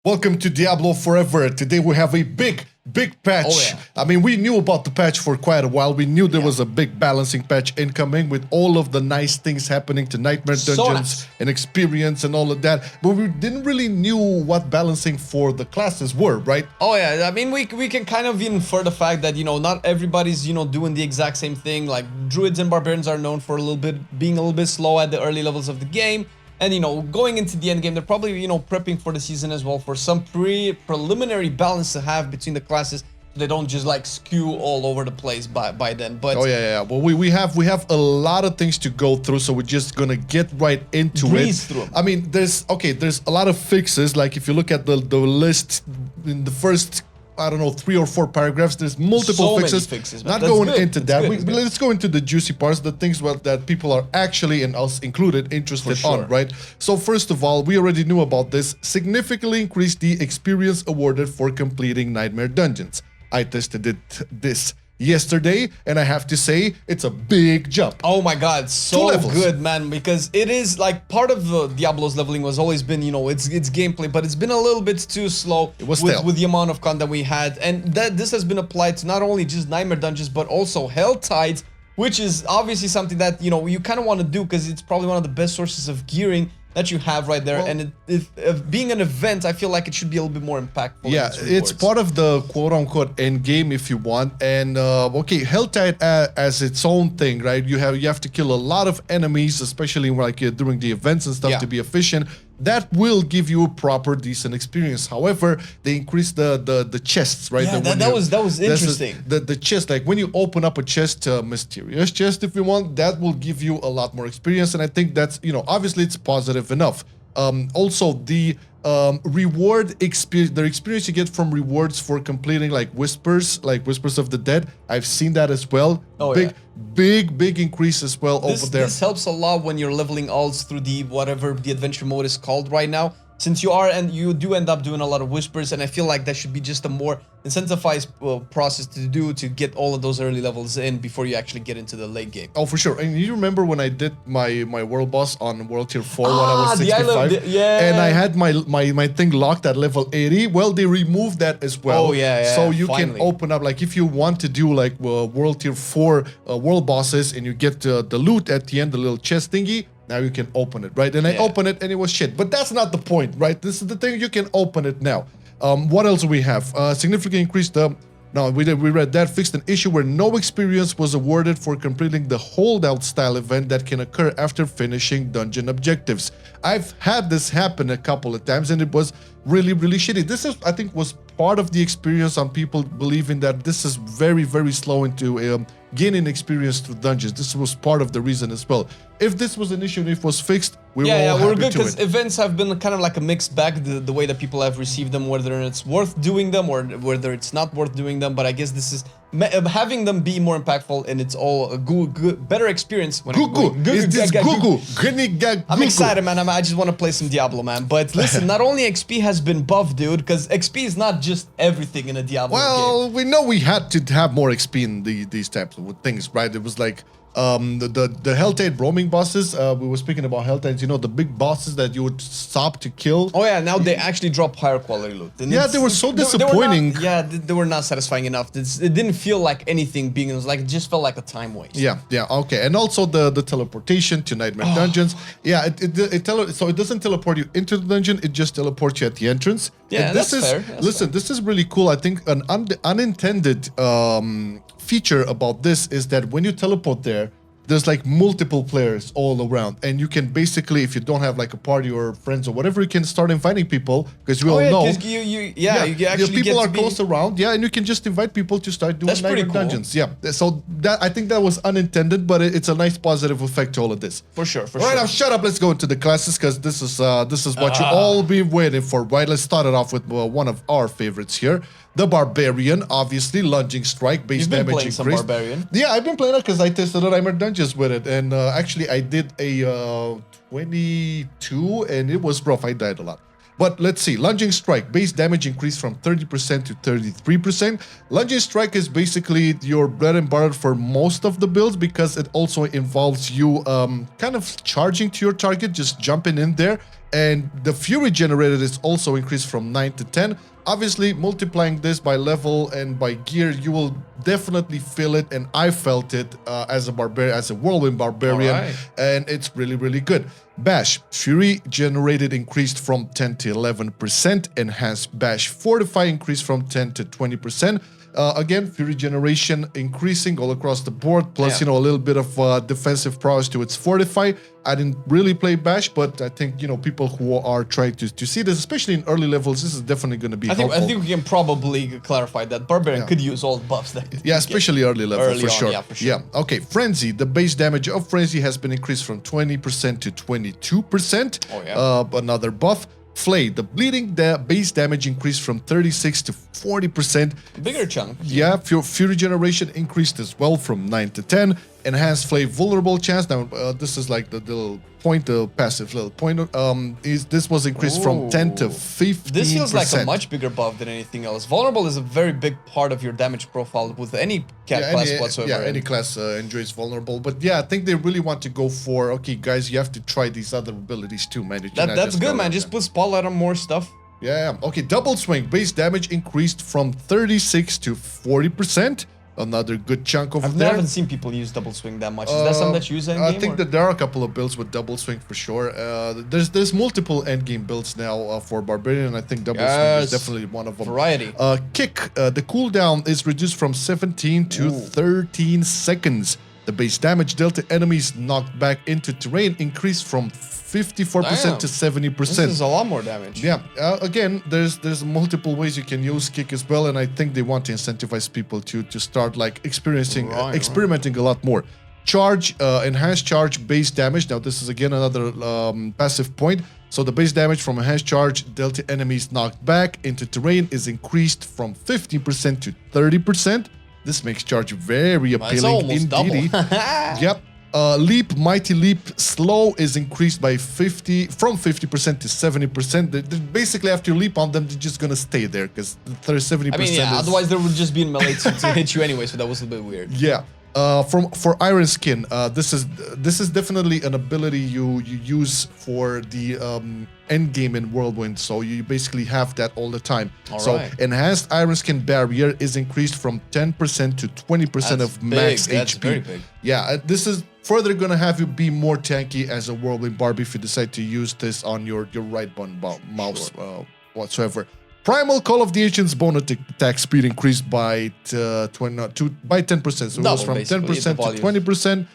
Welcome to Diablo Forever. Today we have a big patch. Oh, yeah. I mean, we knew about the patch for quite a while. We knew there was a big balancing patch incoming with all of the nice things happening to Nightmare Dungeons and experience and all of that. But we didn't really knew what balancing for the classes were, right? Oh yeah, I mean, we can kind of infer the fact that, not everybody's, doing the exact same thing. Like, Druids and Barbarians are known for being a little bit slow at the early levels of the game. And, going into the end game, they're probably, prepping for the season as well for some preliminary balance to have between the classes. So they don't just like skew all over the place by then. But Well, we have a lot of things to go through, so we're just gonna get right into breeze through them. I mean, there's a lot of fixes. Like if you look at the list in the first, I don't know, 3 or 4 paragraphs, there's multiple fixes. Man. Not That's going good. into It's that. good. Let's go into the juicy parts, the things that people are actually, and us included, interested on, right? So first of all, we already knew about this. Significantly increased the experience awarded for completing Nightmare Dungeons. I tested this yesterday, and I have to say, it's a big jump. Oh my god, so good, man, because it is like part of Diablo's leveling was always been, its gameplay, but it's been a little bit too slow with the amount of content we had, and this has been applied to not only just Nightmare Dungeons, but also Hell Tides, which is obviously something that, you kind of want to do because it's probably one of the best sources of gearing that you have right there, and if being an event, I feel like it should be a little bit more impactful. Yeah, it's part of the quote-unquote end game if you want, and okay, Helltide as its own thing, right? You have to kill a lot of enemies, especially like during the events and stuff, to be efficient. That will give you a proper decent experience. However, they increase the chests, right? Yeah, that was interesting. The chest, like when you open up a chest, mysterious chest, if you want, that will give you a lot more experience, and I think that's obviously it's positive enough. Also, the reward experience, the experience you get from rewards for completing like Whispers of the Dead, I've seen that as well. Oh, big increase as well over there. This helps a lot when you're leveling alts through the whatever the adventure mode is called right now. Since you do end up doing a lot of Whispers, and I feel like that should be just a more incentivized process to get all of those early levels in before you actually get into the late game. Oh, for sure. And you remember when I did my world boss on World Tier 4 when I was 65? And I had my thing locked at level 80. Well, they removed that as well. Oh, yeah. So you can open up, like if you want to do like World Tier 4 world bosses and you get the loot at the end, the little chest thingy, now you can open it, right? And I opened it and it was shit. But that's not the point, right? This is the thing, you can open it now. What else do we have? Significantly increased the... No, we read that. Fixed an issue where no experience was awarded for completing the holdout style event that can occur after finishing dungeon objectives. I've had this happen a couple of times and it was really shitty. This is, I think, was part of the experience on people believing that this is very slow into gaining experience through dungeons. This was part of the reason as well. If this was an issue and if it was fixed, we're good because events have been kind of like a mixed bag, the way that people have received them, whether it's worth doing them or whether it's not worth doing them. But I guess this is having them be more impactful, and it's all a good better experience. I'm excited, man. I just want to play some Diablo, man. But listen, not only XP has been buffed, dude, because XP is not just everything in a Diablo game. Well, we know we had to have more XP in these types of things, right? It was like the Helltide roaming bosses. We were speaking about Helltides, the big bosses that you would stop to kill. Oh yeah, now they actually drop higher quality loot. And they were so disappointing. They were not satisfying enough. It didn't feel like anything being, it just felt like a time waste. Yeah, okay. And also the teleportation to Nightmare Dungeons. Yeah, so it doesn't teleport you into the dungeon, it just teleports you at the entrance. Yeah, and that's fair. Listen, this is really cool. I think an unintended feature about this is that when you teleport there, there's like multiple players all around, and you can basically, if you don't have like a party or friends or whatever, you can start inviting people, because we all know people are close around, and you can just invite people to start doing Nightmare Dungeons. Yeah, so that, I think that was unintended, but it's a nice positive effect to all of this. For sure. All right, now shut up. Let's go into the classes, because this is what you all been waiting for, right? Let's start it off with one of our favorites here. The Barbarian, obviously, lunging strike, base damage increase. You've been playing some Barbarian. Yeah, I've been playing it because I tested the Nightmare Dungeons with it, and actually I did a 22, and it was rough. I died a lot. But let's see, Lunging Strike, base damage increased from 30% to 33%. Lunging Strike is basically your bread and butter for most of the builds, because it also involves you kind of charging to your target, just jumping in there, And the Fury generated is also increased from 9 to 10. Obviously, multiplying this by level and by gear, you will definitely feel it, and I felt it as a barbarian, as a whirlwind barbarian, and it's really, really good. Bash, Fury generated increased from 10 to 11%, enhanced Bash Fortify increased from 10 to 20%. Again, Fury generation increasing all across the board, plus, you know, a little bit of defensive prowess to its Fortify. I didn't really play Bash, but I think, you know, people who are trying to see this, especially in early levels, this is definitely going to be helpful. I think we can probably clarify that Barbarian could use all the buffs that especially early level, for sure. Yeah, for sure. Yeah, okay. Frenzy, the base damage of Frenzy has been increased from 20% to 22%. Oh, yeah. Another buff. Flay, the bleeding base damage increased from 36 to 40%. Bigger chunk. Yeah, Fury generation increased as well from 9 to 10. Enhanced Flay vulnerable chance. Now, this is like the little point, the passive little point. This was increased from 10 to 15%. This feels like a much bigger buff than anything else. Vulnerable is a very big part of your damage profile with any class whatsoever. Yeah, any class enjoys vulnerable. But yeah, I think they really want to go for, okay, guys, you have to try these other abilities too, man. That's good, man. Just put spotlight on more stuff. Yeah, okay. Double swing base damage increased from 36 to 40%. Another good chunk over there. I haven't seen people use double swing that much. Is that something that you use in game? I think that there are a couple of builds with double swing for sure. There's multiple endgame builds now for Barbarian. I think double swing is definitely one of them. Variety. Kick. The cooldown is reduced from 17 to 13 seconds. The base damage dealt to enemies knocked back into terrain increased from 54% to 70%. This is a lot more damage. Yeah. Again, there's multiple ways you can use kick as well, and I think they want to incentivize people to start like experimenting a lot more. Charge, enhanced charge base damage. Now this is again another passive point. So the base damage from enhanced charge dealt to enemies knocked back into terrain is increased from 15% to 30%. This makes charge very appealing indeed. Yep. Leap, Mighty Leap, slow is increased by from 50% to 70%. Basically, after you leap on them, they're just gonna stay there because 70%. I mean, yeah. Otherwise, they would just be in melee to hit you anyway. So that was a bit weird. Yeah. For Iron Skin, this is definitely an ability you use for the end game in Whirlwind, so you basically have that all the time. Enhanced Iron Skin barrier is increased from 10% to 20% of max HP. That's very big. Yeah, this is further gonna have you be more tanky as a Whirlwind Barbie if you decide to use this on your right button mouse whatsoever. Primal Call of the Ancients bonus attack speed increased by 10%. So it goes from 10% to 20%.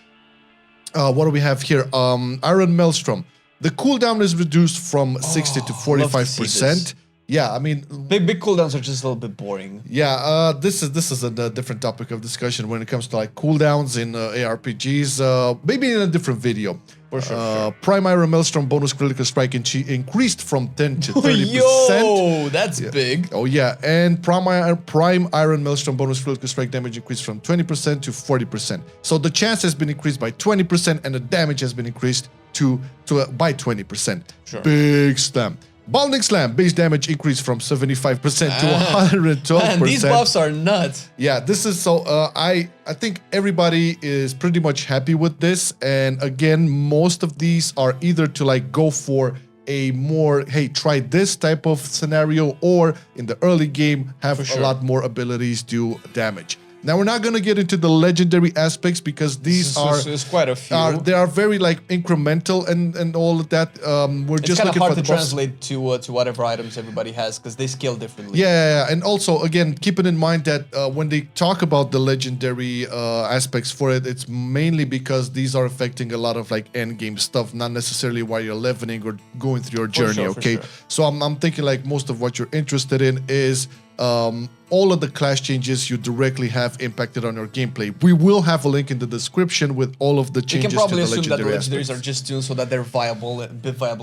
What do we have here? Iron Maelstrom. The cooldown is reduced from 60 to 45%. Yeah, I mean, big cooldowns are just a little bit boring. Yeah, this is a different topic of discussion when it comes to like cooldowns in ARPGs. Maybe in a different video. For sure. Prime Iron Maelstrom bonus critical strike increased from 10 to 30%. Yo, that's big. Oh yeah, and Prime Iron Maelstrom bonus critical strike damage increased from 20% to 40%. So the chance has been increased by 20%, and the damage has been increased by 20%. Sure. Big slam. Bounding Slam, base damage increased from 75% to 112%. Man, these buffs are nuts. Yeah, this is so, I think everybody is pretty much happy with this. And again, most of these are either to like go for a more, hey, try this type of scenario, or in the early game, have a lot more abilities do damage. Now, we're not going to get into the legendary aspects because these there's quite a few. They are very like incremental and all of that. We're just looking for the It's kind of hard to translate to whatever items everybody has because they scale differently. Yeah, and also again, keeping in mind that when they talk about the legendary aspects for it, it's mainly because these are affecting a lot of like end game stuff, not necessarily while you're leveling or going through your journey. Okay, so I'm thinking like most of what you're interested in is all of the class changes you directly have impacted on your gameplay. We will have a link in the description with all of the changes to the legendary aspects. You can probably assume that the legendaries are just tuned so that they're viable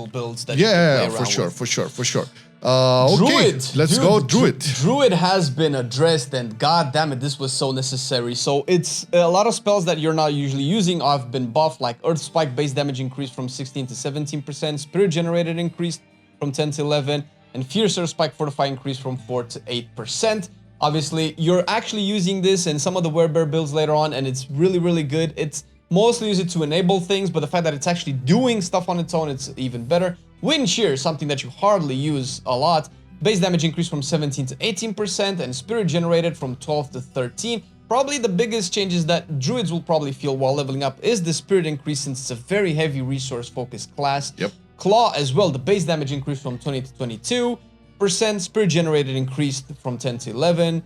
builds that you can play around with. for sure. Okay, let's go Druid. Druid has been addressed, and god damn it, this was so necessary. So it's a lot of spells that you're not usually using have been buffed, like Earth Spike base damage increased from 16 to 17%, Spirit Generated increased from 10 to 11%, and Fiercer Spike Fortify increased from 4 to 8%. Obviously, you're actually using this in some of the Werebear builds later on, and it's really, really good. It's mostly used to enable things, but the fact that it's actually doing stuff on its own, it's even better. Wind Shear, something that you hardly use a lot. Base damage increased from 17 to 18%, and Spirit Generated from 12 to 13. Probably the biggest changes that Druids will probably feel while leveling up is the Spirit increase, since it's a very heavy resource-focused class. Yep. Claw as well, the base damage increased from 20 to 22%. Spirit Generated increased from 10 to 11.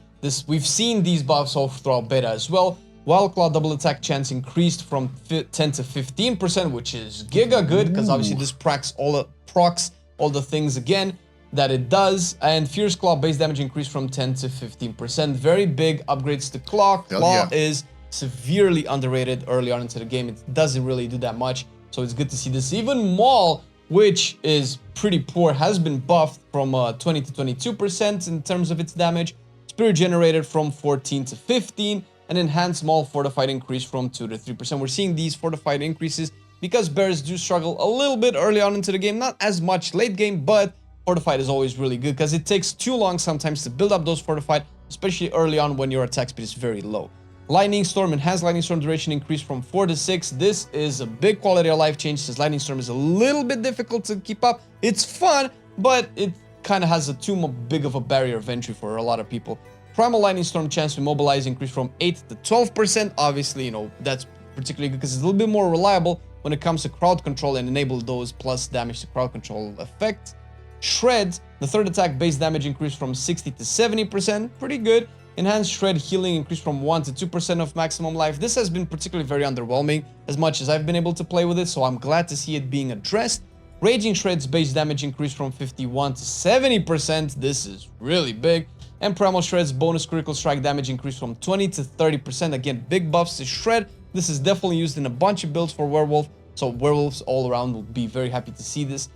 We've seen these buffs all throughout beta as well. While Claw double attack chance increased from 10 to 15%, which is giga good, because obviously this procs all the things again that it does. And Fierce Claw base damage increased from 10 to 15%. Very big upgrades to Claw. Claw is severely underrated early on into the game. It doesn't really do that much, so it's good to see this. Even Maul, which is pretty poor, has been buffed from 20 to 22% in terms of its damage. Spirit Generated from 14 to 15, and Enhanced Maul Fortified increase from 2 to 3%. We're seeing these fortified increases because bears do struggle a little bit early on into the game, not as much late game, but fortified is always really good because it takes too long sometimes to build up those fortified, especially early on when your attack speed is very low. Lightning Storm, Enhanced Lightning Storm duration increased from 4 to 6. This is a big quality of life change, since Lightning Storm is a little bit difficult to keep up. It's fun, but it kind of has too big of a barrier of entry for a lot of people. Primal Lightning Storm chance to immobilize increased from 8 to 12%. Obviously, you know, that's particularly good because it's a little bit more reliable when it comes to crowd control and enable those plus damage to crowd control effects. Shred, the third attack base damage increased from 60 to 70%. Pretty good. Enhanced Shred healing increased from 1 to 2% of maximum life. This has been particularly very underwhelming as much as I've been able to play with it, so I'm glad to see it being addressed. Raging Shred's base damage increased from 51 to 70%. This is really big. And Primal Shred's bonus critical strike damage increased from 20 to 30%. Again, big buffs to Shred. This is definitely used in a bunch of builds for Werewolf, so Werewolves all around will be very happy to see this.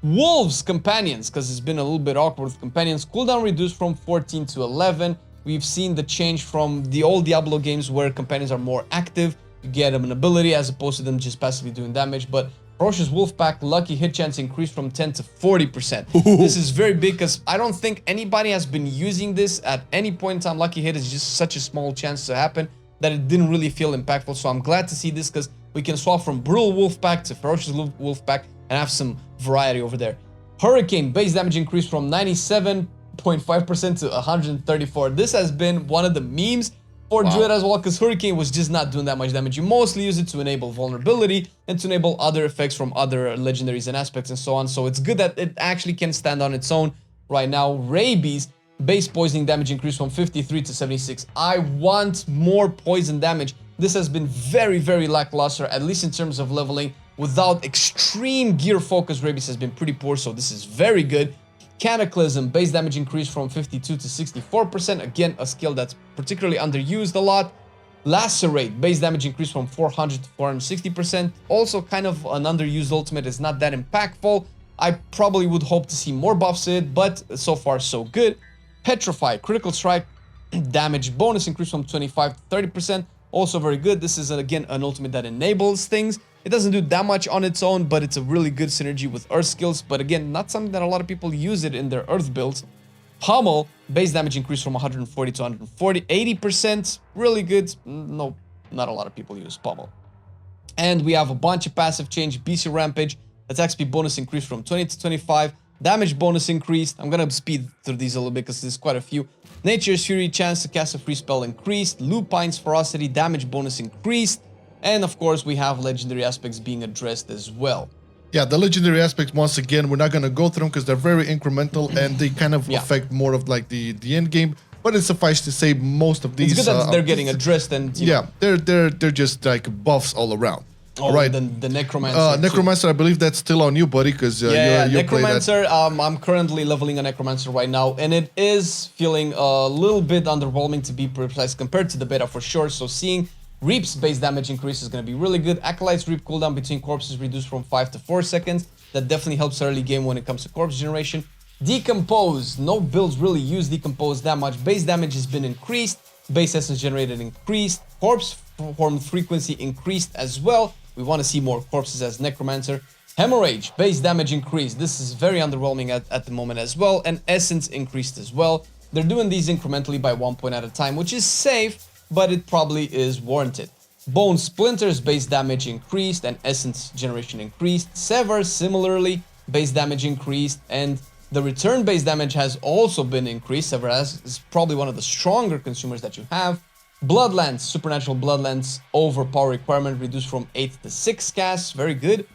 Wolves Companions, because it's been a little bit awkward with Companions. Cooldown reduced from 14 to 11. We've seen the change from the old Diablo games where Companions are more active. You get them an ability as opposed to them just passively doing damage. But Ferocious Wolfpack lucky hit chance increased from 10 to 40%. This is very big because I don't think anybody has been using this at any point in time. Lucky hit is just such a small chance to happen that it didn't really feel impactful. So I'm glad to see this because we can swap from Brutal Wolfpack to Ferocious Wolfpack and have some variety over there. Hurricane base damage increased from 97.5% to 134. This has been one of the memes for Druid as well, because Hurricane was just not doing that much damage. You mostly use it to enable vulnerability and to enable other effects from other legendaries and aspects and so on. So it's good that it actually can stand on its own right now. Rabies base poisoning damage increased from 53 to 76. I want more poison damage. This has been very, very lackluster, at least in terms of leveling. Without extreme gear focus, Rabies has been pretty poor, so this is very good. Cataclysm base damage increased from 52 to 64%. Again, a skill that's particularly underused a lot. Lacerate base damage increased from 400 to 460%. Also kind of an underused ultimate. It's not that impactful. I probably would hope to see more buffs to it, but so far so good. Petrify critical strike damage bonus increased from 25 to 30%. Also very good. This is again an ultimate that enables things. It doesn't do that much on its own, but it's a really good synergy with Earth skills. But again, not something that a lot of people use it in their Earth builds. Pummel base damage increased from 140 to 140, 80%. Really good. No, not a lot of people use Pummel. And we have a bunch of passive change. BC Rampage attack speed bonus increased from 20 to 25. Damage bonus increased. I'm gonna speed through these a little bit because there's quite a few. Nature's Fury chance to cast a free spell increased. Lupine's Ferocity damage bonus increased. And of course, we have legendary aspects being addressed as well. Yeah, the legendary aspects, once again, we're not going to go through them because they're very incremental and they kind of affect more of like the end game. But it's suffice to say, most of these... It's good that they're getting addressed and... Yeah, they're just like buffs all around. Oh, right. The Necromancer. Necromancer, I believe that's still on you, buddy, because you Necromancer, I'm currently leveling a Necromancer right now, and it is feeling a little bit underwhelming, to be precise, compared to the beta for sure. So seeing Reap's base damage increase is going to be really good. Acolyte's Reap cooldown between corpses reduced from 5 to 4 seconds. That definitely helps early game when it comes to corpse generation. Decompose. No builds really use Decompose that much. Base damage has been increased. Base essence generated increased. Corpse form frequency increased as well. We want to see more corpses as Necromancer. Hemorrhage, base damage increased. This is very underwhelming at the moment as well. And Essence increased as well. They're doing these incrementally by 1 point at a time, which is safe, but it probably is warranted. Bone Splinters, base damage increased and Essence generation increased. Sever, similarly. base damage increased, and the return base damage has also been increased. Severas is probably one of the stronger consumers that you have. Bloodlands, Supernatural Bloodlands overpower requirement reduced from 8 to 6 casts, very good.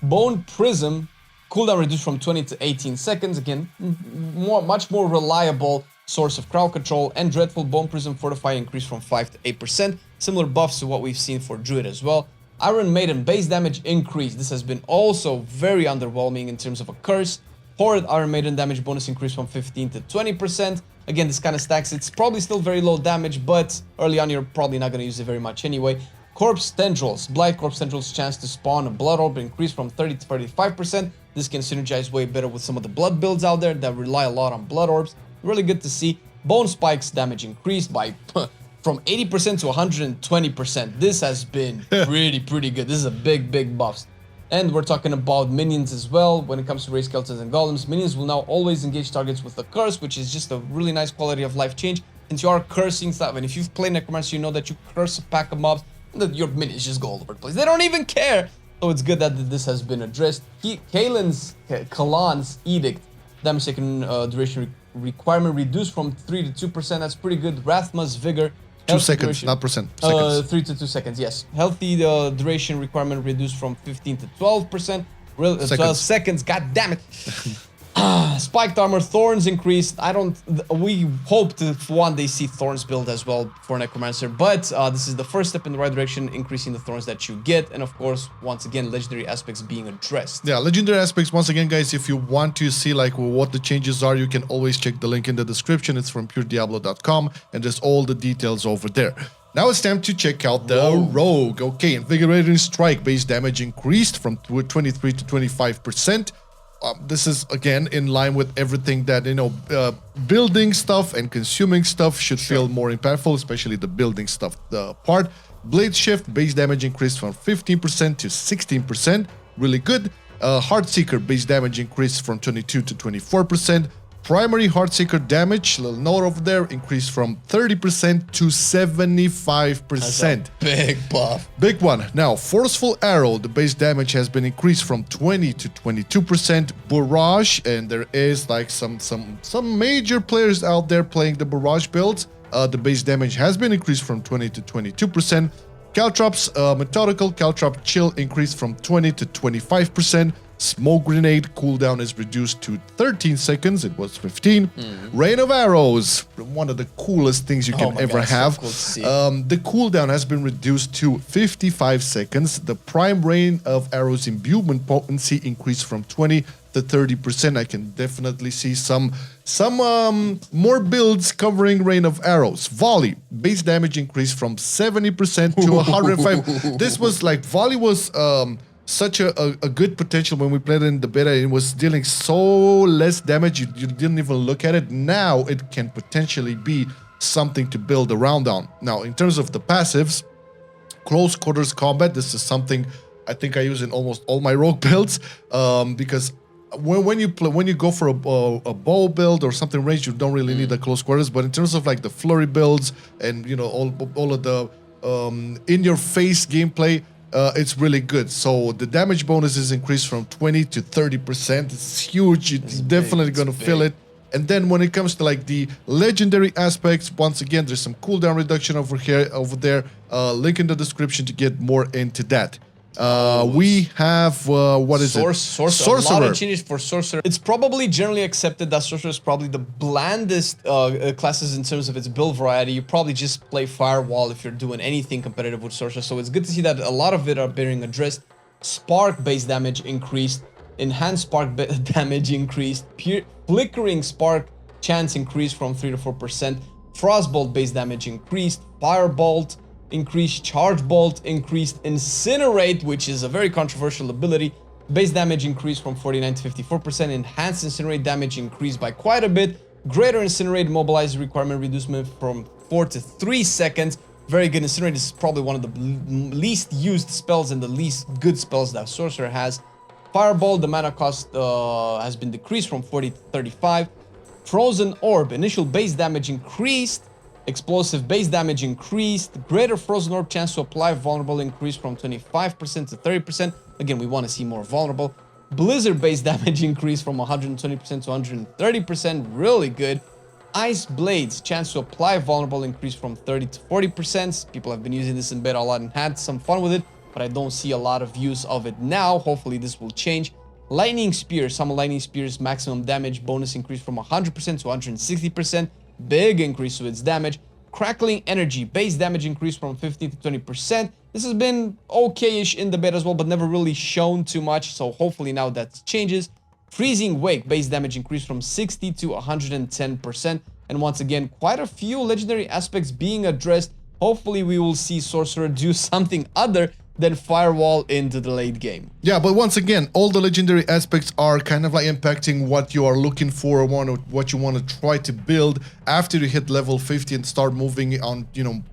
Bone Prism, cooldown reduced from 20 to 18 seconds, again, much more reliable source of crowd control. And Dreadful Bone Prism Fortify increased from 5 to 8%, similar buffs to what we've seen for Druid as well. Iron Maiden base damage increase, this has been also very underwhelming in terms of a curse. Horrid Iron Maiden damage bonus increase from 15 to 20%. Again, this kind of stacks, it's probably still very low damage, but early on you're probably not going to use it very much anyway. Corpse Tendrils, Blight Corpse Tendrils chance to spawn a Blood Orb increased from 30 to 35%. This can synergize way better with some of the Blood builds out there that rely a lot on Blood Orbs. Really good to see. Bone Spikes damage increased by from 80% to 120%. This has been pretty good. This is a big buff. And we're talking about minions as well. When it comes to race skeletons and golems, minions will now always engage targets with a curse, which is just a really nice quality of life change. Since you are cursing stuff, and if you've played Necromancer, you know that you curse a pack of mobs, that your minions just go all over the place. They don't even care. So it's good that this has been addressed. Kalan's Edict, damage taken duration requirement reduced from 3 to 2%. That's pretty good. Rathma's Vigor. 2 seconds, not percent. Seconds. 3 to 2 seconds, yes. Healthy duration requirement reduced from 15 to 12%. 12 seconds, god damn it. Spiked armor, thorns increased. We hope to one day see thorns build as well for Necromancer, but this is the first step in the right direction, increasing the thorns that you get, and of course, once again, legendary aspects being addressed. Yeah, legendary aspects, once again, guys, if you want to see like what the changes are, you can always check the link in the description. It's from purediablo.com, and there's all the details over there. Now it's time to check out the Rogue. Okay, Invigorating Strike base damage increased from 23 to 25%. This is again in line with everything that, you know, building stuff and consuming stuff should feel more impactful, especially the building stuff part. Blade Shift base damage increased from 15% to 16%, really good. Heartseeker base damage increased from 22 to 24%. Primary Heartseeker damage, little note over there, increased from 30% to 75%. That's a big buff. Big one. Now, Forceful Arrow, the base damage has been increased from 20 to 22%. Barrage, and there is like some major players out there playing the Barrage builds. The base damage has been increased from 20 to 22%. Caltrops, Methodical Caltrop Chill increased from 20 to 25%. Smoke Grenade cooldown is reduced to 13 seconds. It was 15. Rain of Arrows, one of the coolest things you can ever have. So cool to see. The cooldown has been reduced to 55 seconds. The Prime Rain of Arrows imbuement potency increased from 20 to 30%. I can definitely see some more builds covering Rain of Arrows. Volley, base damage increased from 70% to 105. This was like, Volley was such a good potential when we played it in the beta. It was dealing so less damage, you didn't even look at it. Now it can potentially be something to build around on. Now, in terms of the passives, Close Quarters Combat, this is something I think I use in almost all my rogue builds, because when you go for a bow build or something ranged, you don't really need the close quarters. But in terms of like the flurry builds and, you know, all of the in-your-face gameplay, it's really good. So the damage bonus is increased from 20 to 30%. It's huge. It's definitely going to fill it. And then when it comes to like the legendary aspects, once again, there's some cooldown reduction over there. Link in the description to get more into that. We have what is it? Sorcerer. A lot of changes for Sorcerer. It's probably generally accepted that Sorcerer is probably the blandest classes in terms of its build variety. You probably just play Firewall if you're doing anything competitive with Sorcerer. So it's good to see that a lot of it are being addressed. Spark base damage increased. Enhanced Spark damage increased. Flickering Spark chance increased from 3 to 4%. Frostbolt base damage increased. Firebolt increased. Charge Bolt increased. Incinerate, which is a very controversial ability, base damage increased from 49 to 54%. Enhanced Incinerate damage increased by quite a bit. Greater Incinerate mobilize requirement reducement from 4 to 3 seconds. Very good. Incinerate is probably one of the least used spells and the least good spells that Sorcerer has. Fireball, the mana cost has been decreased from 40 to 35. Frozen Orb, initial base damage increased. Explosive base damage increased. Greater Frozen Orb chance to apply vulnerable increased from 25% to 30%. Again, we want to see more vulnerable. Blizzard base damage increase from 120% to 130%, really good. Ice Blades, chance to apply vulnerable increase from 30 to 40%. People have been using this in beta a lot and had some fun with it, but I don't see a lot of use of it now. Hopefully this will change. Lightning Spear, some Lightning Spear's maximum damage bonus increase from 100% to 160%. Big increase to its damage. Crackling Energy, base damage increase from 15 to 20%. This has been okay-ish in the beta as well, but never really shown too much, so hopefully now that changes. Freezing Wake, base damage increase from 60 to 110%. And once again, quite a few legendary aspects being addressed. Hopefully we will see Sorcerer do something other than Firewall into the late game. Yeah, but once again, all the legendary aspects are kind of like impacting what you are looking for, or what you want to try to build after you hit level 50 and start moving on,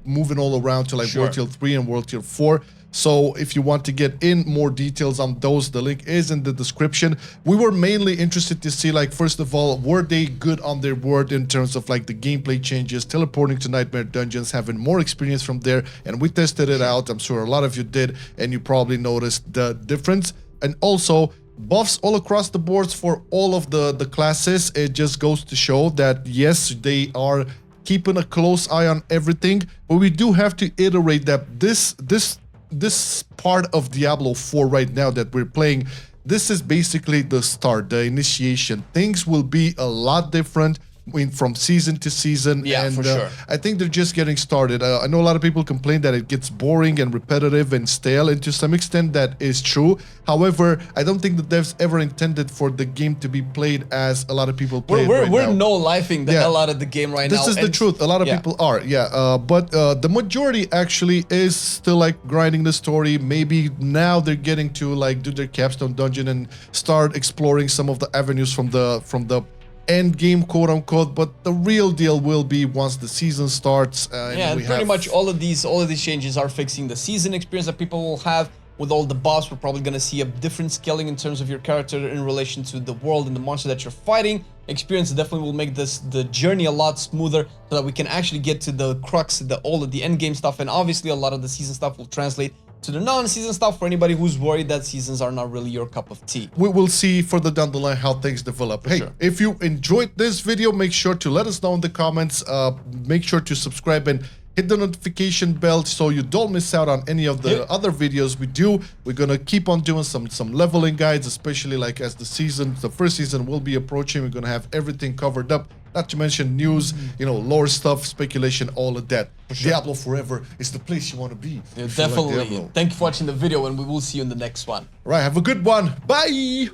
moving all around to like World Tier 3 and World Tier 4. So if you want to get in more details on those, the link is in the description. We were mainly interested to see, like, first of all, were they good on their word in terms of like the gameplay changes, teleporting to Nightmare Dungeons, having more experience from there, and we tested it out. I'm sure a lot of you did, and you probably noticed the difference. And also buffs all across the boards for all of the classes. It just goes to show that yes, they are keeping a close eye on everything, but we do have to iterate that this part of Diablo 4 right now that we're playing, this is basically the start, the initiation. Things will be a lot different from season to season. Yeah, and for sure. I think they're just getting started. I know a lot of people complain that it gets boring and repetitive and stale, and to some extent that is true. However, I don't think the devs ever intended for the game to be played as a lot of people play it right now. We're no-lifing the hell out of the game right now. This is the truth. A lot of people are, but the majority actually is still like grinding the story. Maybe now they're getting to like do their capstone dungeon and start exploring some of the avenues from the end game, quote unquote, but the real deal will be once the season starts. And pretty much all of these changes are fixing the season experience that people will have. With all the buffs, we're probably going to see a different scaling in terms of your character in relation to the world and the monster that you're fighting. Experience definitely will make the journey a lot smoother, so that we can actually get to the crux, all of the end game stuff, and obviously a lot of the season stuff will translate to the non-season stuff for anybody who's worried that seasons are not really your cup of tea. We will see further down the line how things develop. Hey, if you enjoyed this video, make sure to let us know in the comments. Make sure to subscribe and hit the notification bell so you don't miss out on any of the other videos we do. We're gonna keep on doing some leveling guides, especially like as the first season will be approaching. We're gonna have everything covered up. Not to mention news, lore stuff, speculation, all of that. Diablo forever is the place you want to be. Yeah, definitely. Thank you for watching the video, and we will see you in the next one. Right, have a good one. Bye!